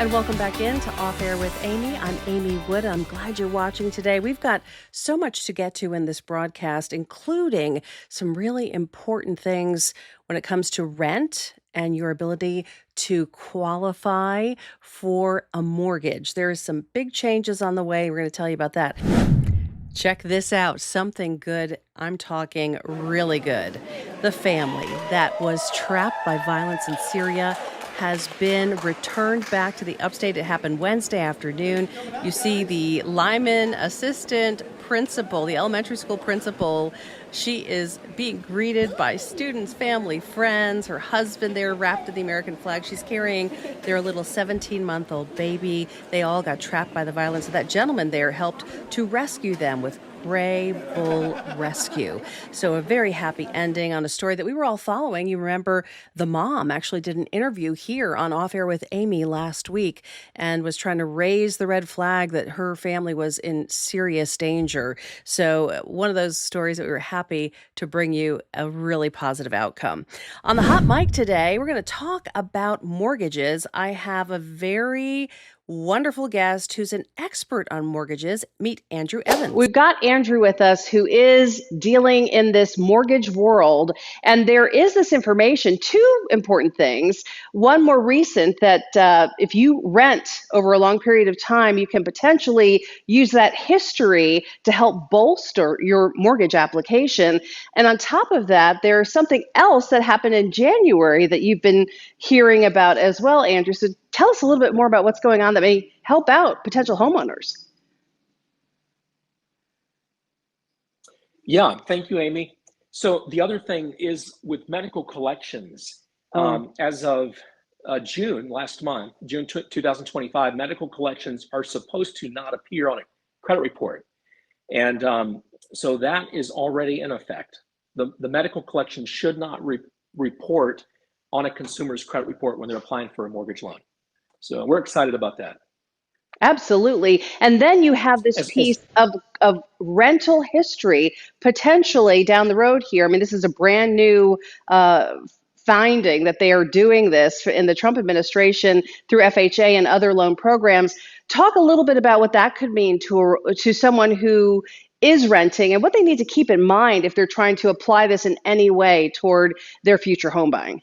And welcome back into Off Air with Amy. I'm Amy Wood. I'm glad you're watching today. We've got so much to get to in this broadcast, including some really important things when it comes to rent and your ability to qualify for a mortgage. There are some big changes on the way. We're going to tell you about that. Check this out. Something good. I'm talking really good. The family that was trapped by violence in Syria has been returned back to the upstate. It happened Wednesday afternoon. You see the Lyman assistant principal, the elementary school principal. She is being greeted by students, family, friends, her husband there wrapped in the American flag. She's carrying their little 17-month-old baby. They all got trapped by the violence. So that gentleman there helped to rescue them with Gray Bull Rescue. So a very happy ending on a story that we were all following. You remember the mom actually did an interview here on Off Air with Amy last week and was trying to raise the red flag that her family was in serious danger. So one of those stories that we were happy to bring you a really positive outcome. On the hot mic today, we're going to talk about mortgages. I have a very wonderful guest who's an expert on mortgages. Meet Andrew Evans. We've got Andrew with us who is dealing in this mortgage world. And there is this information, two important things. One more recent that if you rent over a long period of time, you can potentially use that history to help bolster your mortgage application. And on top of that, there's something else that happened in January that you've been hearing about as well, Andrew. So tell us a little bit more about what's going on that may help out potential homeowners. Yeah, thank you, Amy. So the other thing is with medical collections, as of June last month, June 2025, medical collections are supposed to not appear on a credit report. And so that is already in effect. The medical collection should not report on a consumer's credit report when they're applying for a mortgage loan. So we're excited about that. Absolutely. And then you have this piece of rental history potentially down the road here. I mean, this is a brand new finding that they are doing this in the Trump administration through FHA and other loan programs. Talk a little bit about what that could mean to someone who is renting and what they need to keep in mind if they're trying to apply this in any way toward their future home buying.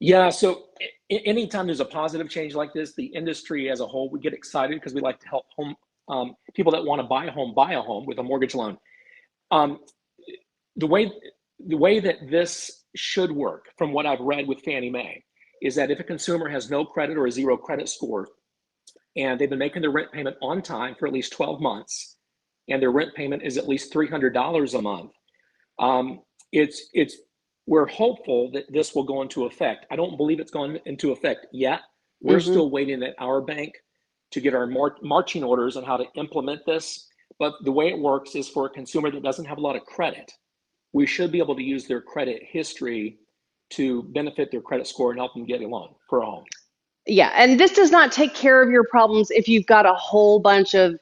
Yeah, so anytime there's a positive change like this, the industry as a whole, we get excited because we like to help people that want to buy a home with a mortgage loan. The way that this should work, from what I've read with Fannie Mae, is that if a consumer has no credit or a zero credit score, and they've been making their rent payment on time for at least 12 months, and their rent payment is at least $300 a month, we're hopeful that this will go into effect. I don't believe it's gone into effect yet. We're still waiting at our bank to get our marching orders on how to implement this. But the way it works is for a consumer that doesn't have a lot of credit, we should be able to use their credit history to benefit their credit score and help them get a loan for a home. Yeah, and this does not take care of your problems if you've got a whole bunch of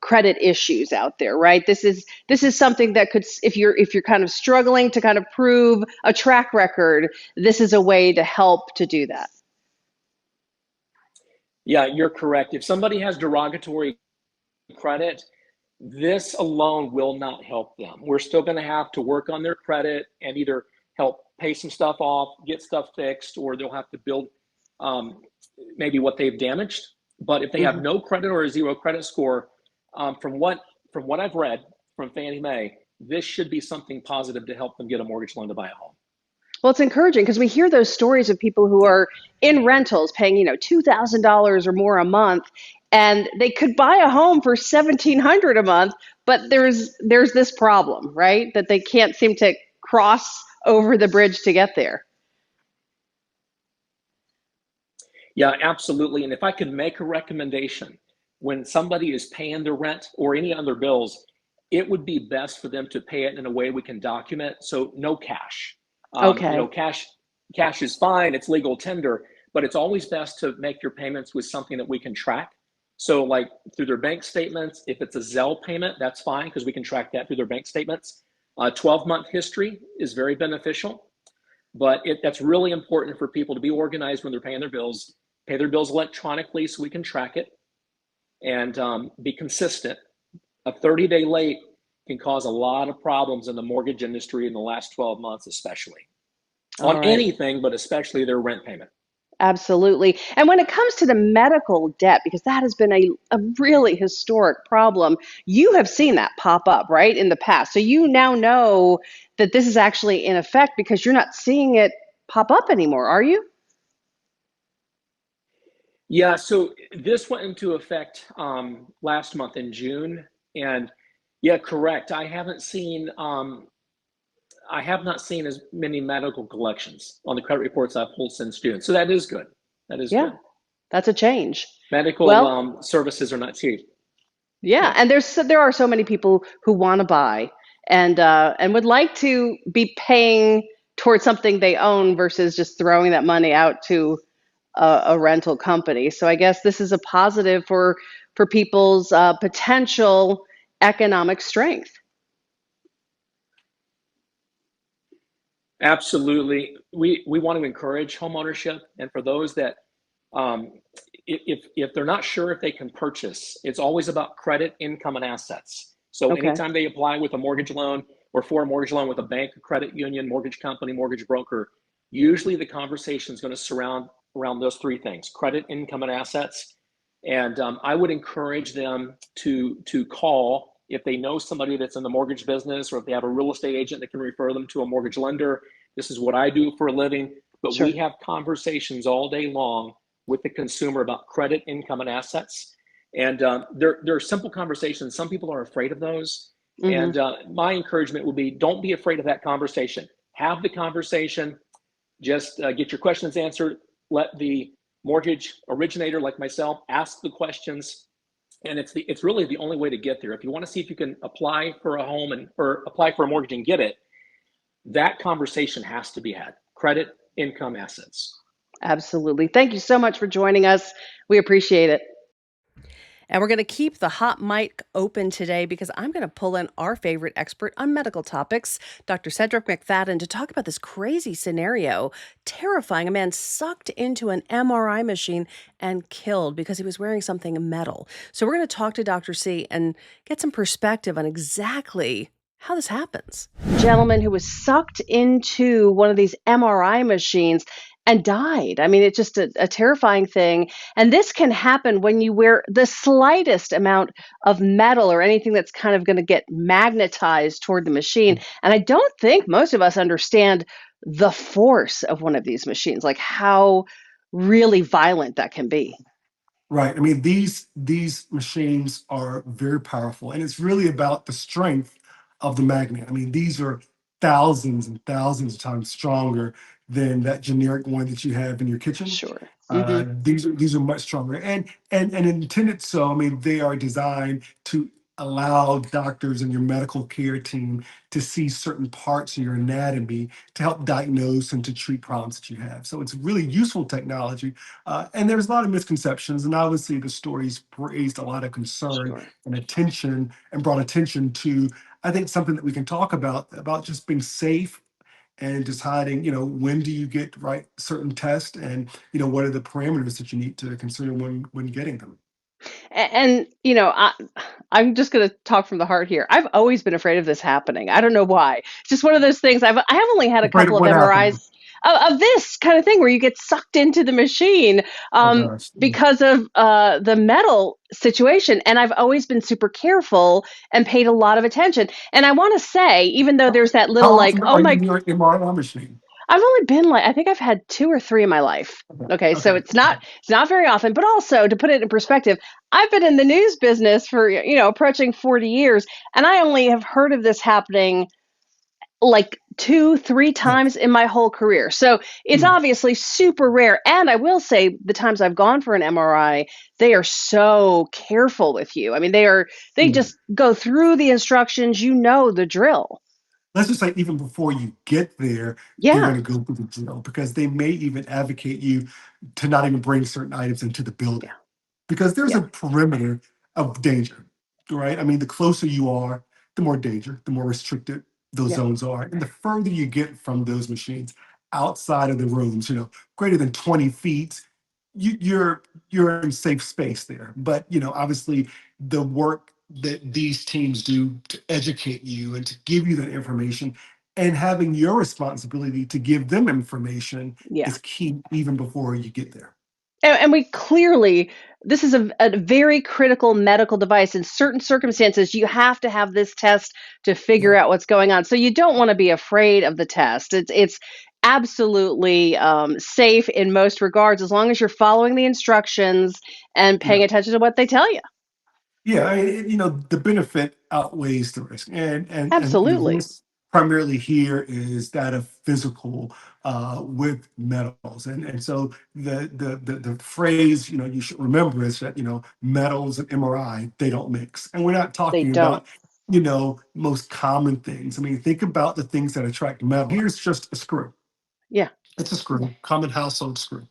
credit issues out there, right? This is something that could, if you're kind of struggling to kind of prove a track record, this is a way to help to do that. Yeah, you're correct. If somebody has derogatory credit, this alone will not help them. We're still going to have to work on their credit and either help pay some stuff off, get stuff fixed, or they'll have to build maybe what they've damaged. But if they have no credit or a zero credit score, from what I've read from Fannie Mae, this should be something positive to help them get a mortgage loan to buy a home. Well, it's encouraging because we hear those stories of people who are in rentals paying, $2,000 or more a month, and they could buy a home for $1,700 a month, but there's this problem, right? That they can't seem to cross over the bridge to get there. Yeah, absolutely. And if I could make a recommendation, when somebody is paying their rent or any other bills, it would be best for them to pay it in a way we can document. So no cash. Okay. Cash is fine. It's legal tender, but it's always best to make your payments with something that we can track. So like through their bank statements, if it's a Zelle payment, that's fine because we can track that through their bank statements. 12-month history is very beneficial. But that's really important for people to be organized when they're paying their bills, pay their bills electronically so we can track it, and be consistent. A 30-day late can cause a lot of problems in the mortgage industry in the last 12 months, especially All on right. anything, but especially their rent payment. Absolutely. And when it comes to the medical debt, because that has been a really historic problem, you have seen that pop up, right, in the past. So you now know that this is actually in effect because you're not seeing it pop up anymore, are you? Yeah, so this went into effect last month in June, and yeah, correct. I have not seen as many medical collections on the credit reports I've pulled since June. So that is good. That is Yeah, good. that's a change. Medical Well, services are not cheap. yeah, Yeah. and there are so many people who want to buy and would like to be paying towards something they own versus just throwing that money out to a rental company. So I guess this is a positive for people's potential economic strength. Absolutely. We want to encourage home ownership, and for those that um, if they're not sure if they can purchase, it's always about credit, income, and assets. So Okay, anytime they apply with a mortgage loan or for a mortgage loan with a bank, a credit union, mortgage company, mortgage broker, usually the conversation is going to surround around those three things: credit, income, and assets. And I would encourage them to call if they know somebody that's in the mortgage business, or if they have a real estate agent that can refer them to a mortgage lender. This is what I do for a living, but we sure. have conversations all day long with the consumer about credit, income, and assets. And they're simple conversations. Some people are afraid of those. Hmm. And my encouragement would be, don't be afraid of that conversation. Have the conversation. Just get your questions answered. Let the mortgage originator, like myself, ask the questions. And it's really the only way to get there. If you want to see if you can apply for a home or apply for a mortgage and get it, that conversation has to be had. Credit, income, assets. Absolutely. Thank you so much for joining us. We appreciate it. And we're going to keep the hot mic open today because I'm going to pull in our favorite expert on medical topics, Dr. Cedrek McFadden, to talk about this crazy scenario, terrifying. A man sucked into an MRI machine and killed because he was wearing something metal. So we're going to talk to Dr. C and get some perspective on exactly how this happens. Gentleman who was sucked into one of these MRI machines and died. I mean, it's just a terrifying thing. And this can happen when you wear the slightest amount of metal or anything that's kind of going to get magnetized toward the machine. And I don't think most of us understand the force of one of these machines, like how really violent that can be. Right. I mean, these machines are very powerful, and it's really about the strength of the magnet. I mean, these are thousands and thousands of times stronger than that generic one that you have in your kitchen. Sure. Hmm. These are much stronger, and intended so. I mean, they are designed to allow doctors and your medical care team to see certain parts of your anatomy to help diagnose and to treat problems that you have. So it's really useful technology, and there's a lot of misconceptions, and obviously the stories raised a lot of concern Sure. and attention and brought attention to, I think, something that we can talk about just being safe and deciding, when do you get right certain tests, and what are the parameters that you need to consider when getting them. And I'm just going to talk from the heart here. I've always been afraid of this happening. I don't know why. It's just one of those things. I have only had a Afraid couple of of what happened. MRIs of this kind of thing where you get sucked into the machine Oh gosh. because of the metal situation. And I've always been super careful and paid a lot of attention. And I want to say, even though there's that How little like, often oh are you my, near an MRI machine? I've only been like, I think I've had two or three in my life. Okay. Okay, so Okay. it's not very often, but also to put it in perspective, I've been in the news business for approaching 40 years, and I only have heard of this happening like two, three Yes. times in my whole career. So it's Yeah. obviously super rare. And I will say the times I've gone for an MRI, they are so careful with you. I mean, they Yeah. just go through the instructions, the drill. Let's just say even before you get there, they're Yeah. going to go through the drill, because they may even advocate you to not even bring certain items into the building, Yeah. because there's Yeah. a perimeter of danger, right? I mean, the closer you are, the more danger, the more restricted those Yeah. zones are. And the further you get from those machines, outside of the rooms, greater than 20 feet, you're in safe space there. But obviously, the work that these teams do to educate you and to give you that information, and having your responsibility to give them information Yeah. is key even before you get there. And we clearly, this is a very critical medical device. In certain circumstances, you have to have this test to figure Yeah, out what's going on. So you don't want to be afraid of the test. It's absolutely safe in most regards as long as you're following the instructions and paying yeah. attention to what they tell you. Yeah, I mean, the benefit outweighs the risk, and the Absolutely. risk primarily here is that of physical with metals, and so the phrase you should remember is that metals and MRI, they don't mix, and we're not They talking don't. about most common things. I mean, think about the things that attract metal. Here's just a screw. Yeah. It's a screw, common household screw,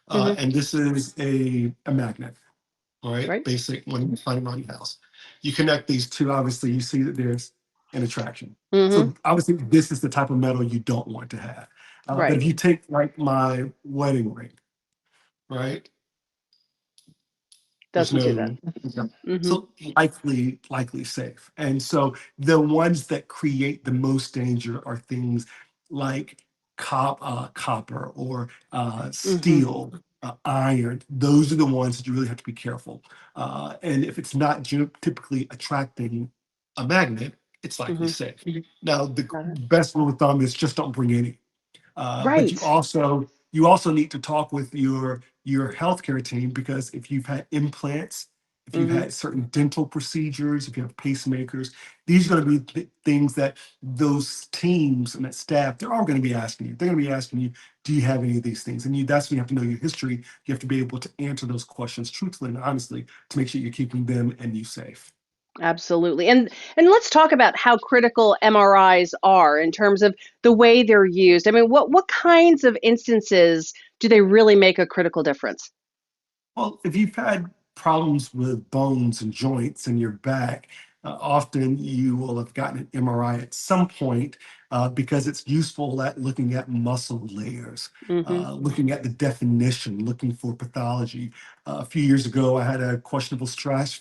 Hmm. and this is a magnet. All right, Right. basic when you find around your house. You connect these two, obviously, you see that there's an attraction. Hmm. So obviously, this is the type of metal you don't want to have. But Right. if you take like my wedding ring, right? There's Doesn't do no, that. yeah. Hmm. So likely safe. And so the ones that create the most danger are things like copper or Hmm. steel, iron. Those are the ones that you really have to be careful. And if it's not typically attracting a magnet, it's likely Hmm. safe. Now, the Got it. best rule of thumb is just don't bring any. But you Right. also need to talk with your healthcare team, because if you've had implants, if you've Hmm. had certain dental procedures, if you have pacemakers, these are going to be things that those teams and that staff, they're all going to be asking you. They're going to be asking you, do you have any of these things? And that's when you have to know your history. You have to be able to answer those questions truthfully and honestly to make sure you're keeping them and you safe. Absolutely. And let's talk about how critical MRIs are in terms of the way they're used. I mean, what kinds of instances do they really make a critical difference? Well, if you've had problems with bones and joints in your back, often you will have gotten an MRI at some point, because it's useful at looking at muscle layers, Hmm. looking at the definition, looking for pathology. A few years ago, I had a questionable stress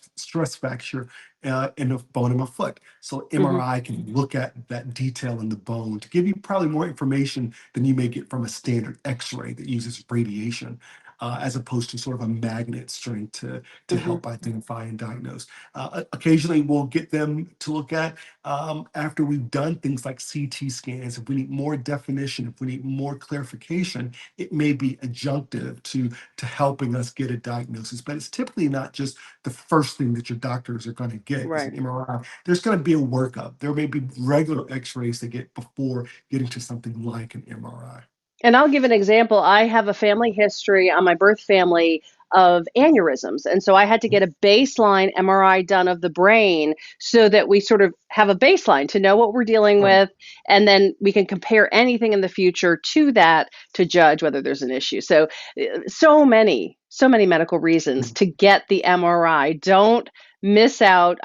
fracture in the bone in my foot. So Hmm. MRI can look at that detail in the bone to give you probably more information than you may get from a standard X-ray that uses radiation, as opposed to sort of a magnet string to Hmm. help identify and diagnose. Occasionally, we'll get them to look at, after we've done things like CT scans. If we need more definition, if we need more clarification, it may be adjunctive to helping us get a diagnosis. But it's typically not just the first thing that your doctors are going to get is Right. an MRI. There's going to be a workup. There may be regular X-rays to get before getting to something like an MRI. And I'll give an example. I have a family history on my birth family of aneurysms. And so I had to get a baseline MRI done of the brain so that we sort of have a baseline to know what we're dealing Right. with. And then we can compare anything in the future to that to judge whether there's an issue. So, so many medical reasons to get the MRI. Don't miss out.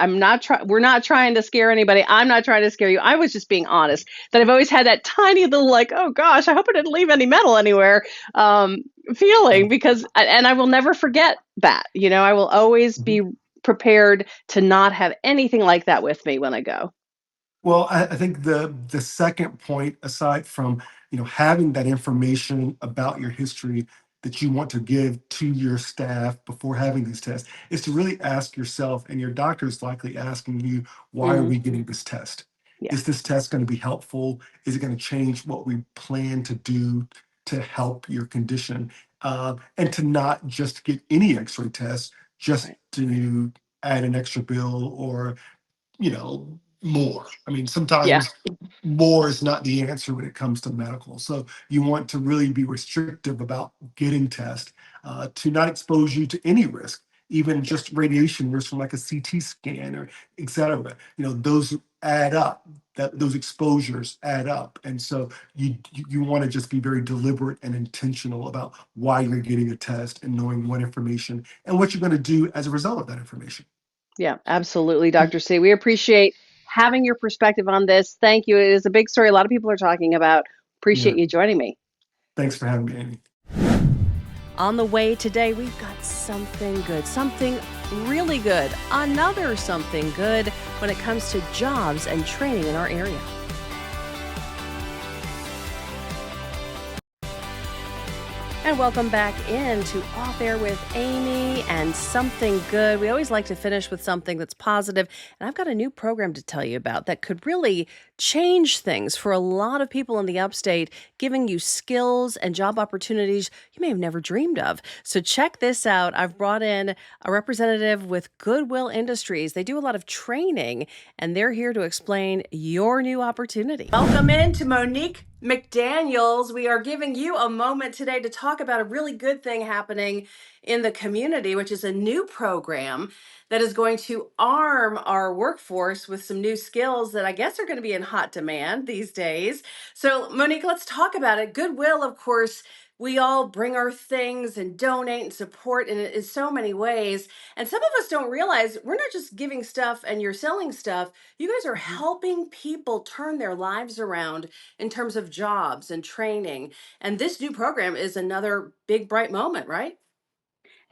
We're not trying to scare anybody. I'm not trying to scare you. I was just being honest that I've always had that tiny little like, oh gosh, I hope I didn't leave any metal anywhere Yeah. feeling and I will never forget that. I will always Mhm. be prepared to not have anything like that with me when I go. Well, I think the second point, aside from having that information about your history that you want to give to your staff before having these tests, is to really ask yourself, and your doctor is likely asking you, why are Hmm. we getting this test? Yeah, Is this test going to be helpful? Is it going to change what we plan to do to help your condition? And to not just get any X-ray test, just right. to add an extra bill or more. I mean, Yeah, sometimes more is not the answer when it comes to medical. So you want to really be restrictive about getting tests, to not expose you to any risk, even yeah, just radiation risk from like a CT scan or et cetera. Those add up. That those exposures add up, and so you want to just be very deliberate and intentional about why you're getting a test and knowing what information and what you're going to do as a result of that information. yeah, absolutely, Dr. C. We appreciate having your perspective on this. Thank you. It is a big story a lot of people are talking about. Yeah. Appreciate you joining me. Thanks for having me, Amy. On the way today, we've got something good, something really good, another something good when it comes to jobs and training in our area. And welcome back into Off Air with Amy and Something Good. We always like to finish with something that's positive, and I've got a new program to tell you about that could really change things for a lot of people in the upstate, giving you skills and job opportunities you may have never dreamed of. So check this out. I've brought in a representative with Goodwill Industries. They do a lot of training, and they're here to explain your new opportunity. Welcome in to Monique McDaniels. We are giving you a moment today to talk about a really good thing happening in the community, which is a new program that is going to arm our workforce with some new skills that I guess are going to be in hot demand these days. So, Monique, let's talk about it. Goodwill, of course, we all bring our things and donate and support in so many ways. And some of us don't realize we're not just giving stuff and you're selling stuff. You guys are helping people turn their lives around in terms of jobs and training. And this new program is another big, bright moment, right?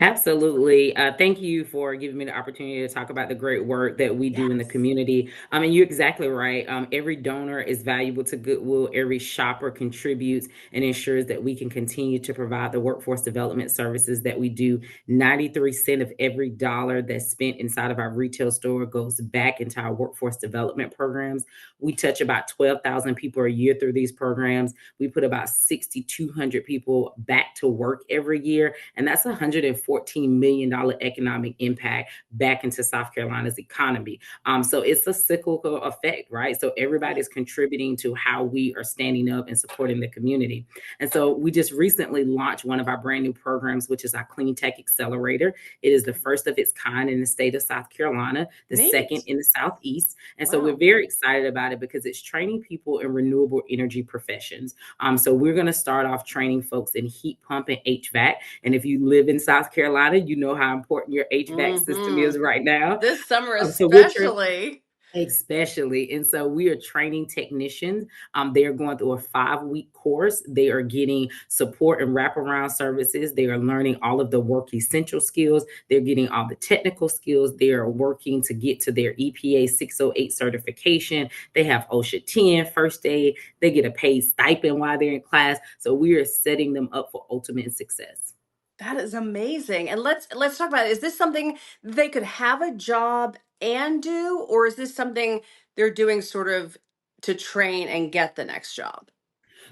Absolutely. Thank you for giving me the opportunity to talk about the great work that we do in the Yes. community. And you're exactly right. Every donor is valuable to Goodwill. Every shopper contributes and ensures that we can continue to provide the workforce development services that we do. 93 cents of every dollar that's spent inside of our retail store goes back into our workforce development programs. We touch about 12,000 people a year through these programs. We put about 6,200 people back to work every year. And that's $114 million economic impact back into South Carolina's economy. So it's a cyclical effect, right? So everybody's contributing to how we are standing up and supporting the community. And so we just recently launched one of our brand new programs, which is our Clean Tech Accelerator. It is the first of its kind in the state of South Carolina, the second Neat. in the Southeast. And so we're Wow. very excited about it because it's training people in renewable energy professions. So we're going to start off training folks in heat pump and HVAC. And if you live in South Carolina, you know how important your HVAC system Hmm. is right now. This summer, So we're training. especially. Especially. And so we are training technicians. They are going through a 5-week course. They are getting support and wraparound services. They are learning all of the work essential skills. They're getting all the technical skills. They are working to get to their EPA 608 certification. They have OSHA 10 first aid. They get a paid stipend while they're in class. So we are setting them up for ultimate success. That is amazing. And let's talk about it. Is this something they could have a job and do, or is this something they're doing sort of to train and get the next job?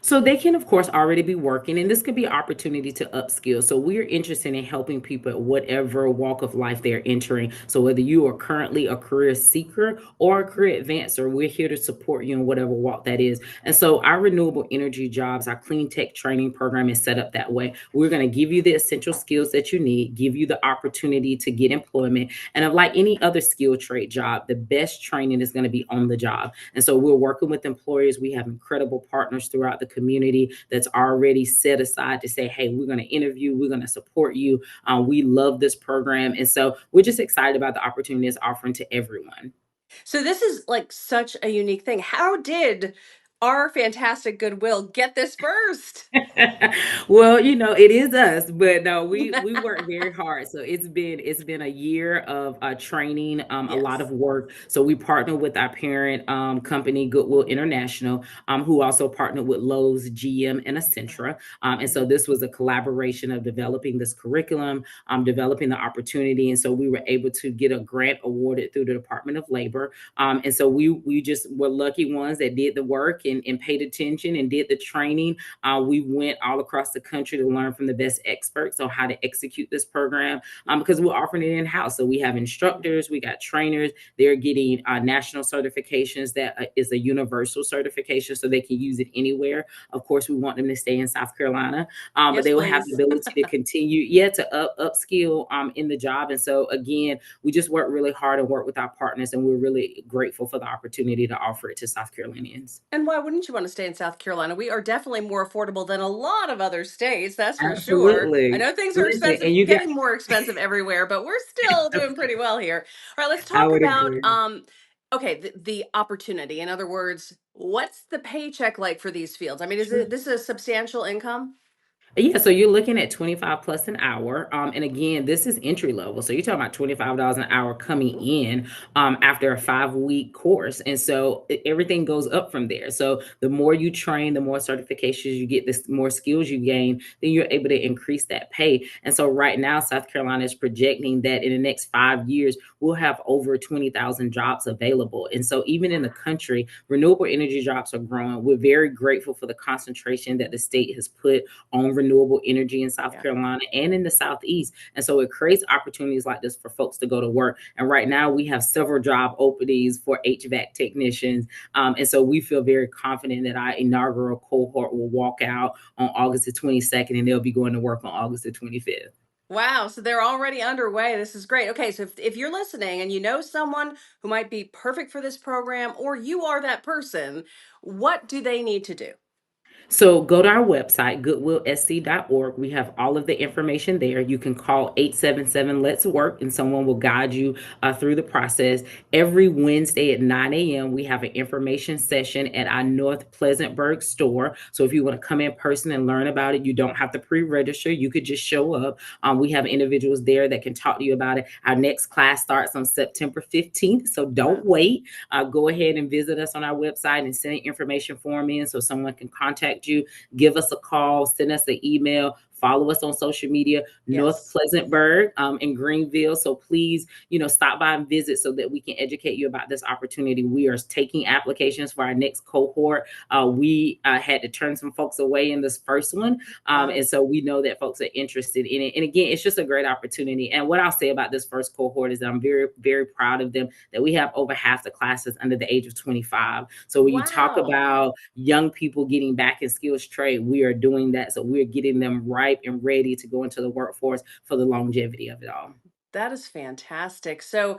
So they can, of course, already be working, and this could be an opportunity to upskill. So we're interested in helping people at whatever walk of life they're entering. So whether you are currently a career seeker or a career advancer, we're here to support you in whatever walk that is. And so our renewable energy jobs, our clean tech training program is set up that way. We're going to give you the essential skills that you need, give you the opportunity to get employment. And like any other skill trade job, the best training is going to be on the job. And so we're working with employers. We have incredible partners throughout the community that's already set aside to say, hey, we're going to interview, we're going to support you. We love this program. And so we're just excited about the opportunity it's offering to everyone. So this is like such a unique thing. How did our fantastic Goodwill get this first? Well, it is us, but no, we work very hard. So it's been a year of training, a lot of Yes. work. So we partner with our parent company, Goodwill International, who also partnered with Lowe's, GM, and Accenture. And so this was a collaboration of developing this curriculum, developing the opportunity, and so we were able to get a grant awarded through the Department of Labor. And so we just were lucky ones that did the work and paid attention and did the training. We went all across the country to learn from the best experts on how to execute this program because we're offering it in house. So we have instructors, we got trainers. They're getting national certifications that is a universal certification so they can use it anywhere. Of course, we want them to stay in South Carolina, but Yes, they will have the please. ability to continue, yeah, to upskill in the job. And so again, we just work really hard and work with our partners, and we're really grateful for the opportunity to offer it to South Carolinians. And why wouldn't you want to stay in South Carolina? We are definitely more affordable than a lot of other states, that's for sure. I Absolutely. know things are Listen, expensive, and you got getting more expensive everywhere, but we're still doing pretty well here. All right, let's I talk would about agree. okay, the opportunity. In other words, What's the paycheck like for these fields? I mean, is it this is a substantial income? Yeah, so you're looking at 25 plus an hour. And again, this is entry level. So you're talking about $25 an hour coming in after a 5-week course. And so everything goes up from there. So the more you train, the more certifications you get, the more skills you gain, then you're able to increase that pay. And so right now, South Carolina is projecting that in the next 5 years, we'll have over 20,000 jobs available. And so even in the country, renewable energy jobs are growing. We're very grateful for the concentration that the state has put on renewable energy in South Yeah. Carolina and in the Southeast. And so it creates opportunities like this for folks to go to work. And right now we have several job openings for HVAC technicians. And so we feel very confident that our inaugural cohort will walk out on August the 22nd and they'll be going to work on August the 25th. Wow, so they're already underway. This is great. Okay, so if you're listening and you know someone who might be perfect for this program, or you are that person, what do they need to do? So go to our website, goodwillsc.org. We have all of the information there. You can call 877 Let's Work and someone will guide you through the process. Every Wednesday at 9 a.m., we have an information session at our North Pleasantburg store. So if you want to come in person and learn about it, you don't have to pre-register. You could just show up. We have individuals there that can talk to you about it. Our next class starts on September 15th. So don't wait. Go ahead and visit us on our website and send an information form in so someone can contact you, give us a call, send us an email, follow us on social media, North Yes. Pleasantburg in Greenville. So please, stop by and visit so that we can educate you about this opportunity. We are taking applications for our next cohort. We had to turn some folks away in this first one. And so we know that folks are interested in it. And again, it's just a great opportunity. And what I'll say about this first cohort is that I'm very, very proud of them, that we have over half the classes under the age of 25. So when you talk Wow. about young people getting back in skills trade, we are doing that. So we're getting them ripe and ready to go into the workforce for the longevity of it all. That is fantastic. So,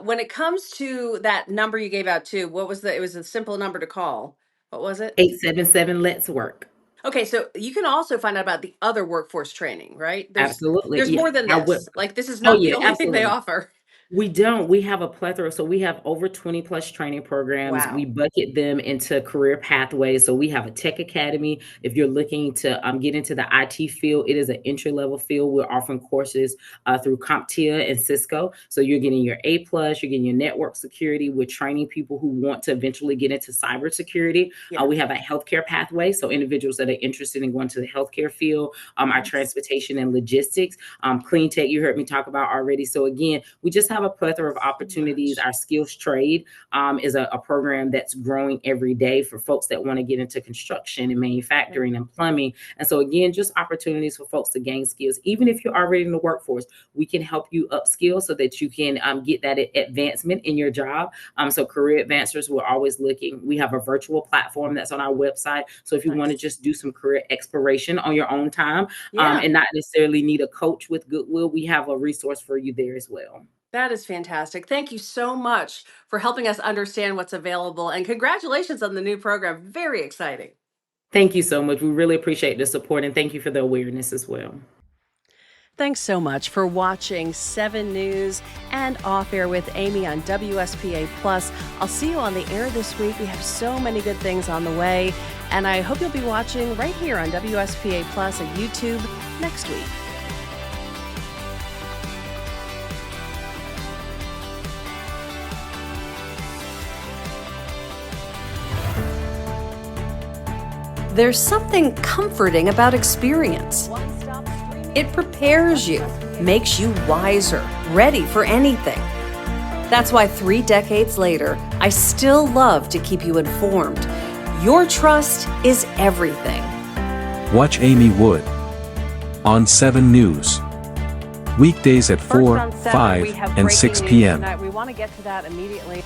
when it comes to that number you gave out too, what was it was a simple number to call. What was it? 877 Let's Work. Okay, so you can also find out about the other workforce training, right? Absolutely. There's Yeah. more than Our web- this. Like this is oh, not the yeah, only thing they absolutely. offer. We don't. We have a plethora. So we have over 20 plus training programs. We Wow. bucket them into career pathways. So we have a tech academy. If you're looking to get into the IT field, it is an entry level field. We're offering courses through CompTIA and Cisco. So you're getting your A plus, you're getting your network security. We're training people who want to eventually get into cybersecurity. Yeah. We have a healthcare pathway. So individuals that are interested in going to the healthcare field, our Yes. transportation and logistics, clean tech, you heard me talk about already. So again, we just have a plethora of opportunities. Much. Our skills trade is a program that's growing every day for folks that want to get into construction and manufacturing and plumbing. And so again, just opportunities for folks to gain skills. Even if you're already in the workforce, we can help you upskill so that you can get that advancement in your job. So career advancers, we're always looking. We have a virtual platform that's on our website. So if you want to Nice. just do some career exploration on your own time Yeah. and not necessarily need a coach with Goodwill, we have a resource for you there as well. That is fantastic. Thank you so much for helping us understand what's available. And congratulations on the new program. Very exciting. Thank you so much. We really appreciate the support and thank you for the awareness as well. Thanks so much for watching 7 News and Off Air with Amy on WSPA Plus. I'll see you on the air this week. We have so many good things on the way. And I hope you'll be watching right here on WSPA Plus and YouTube next week. There's something comforting about experience. It prepares you, makes you wiser, ready for anything. That's why 3 decades later, I still love to keep you informed. Your trust is everything. Watch Amy Wood on 7 News. Weekdays at 4, 5, and 6 p.m. We want to get to that immediately.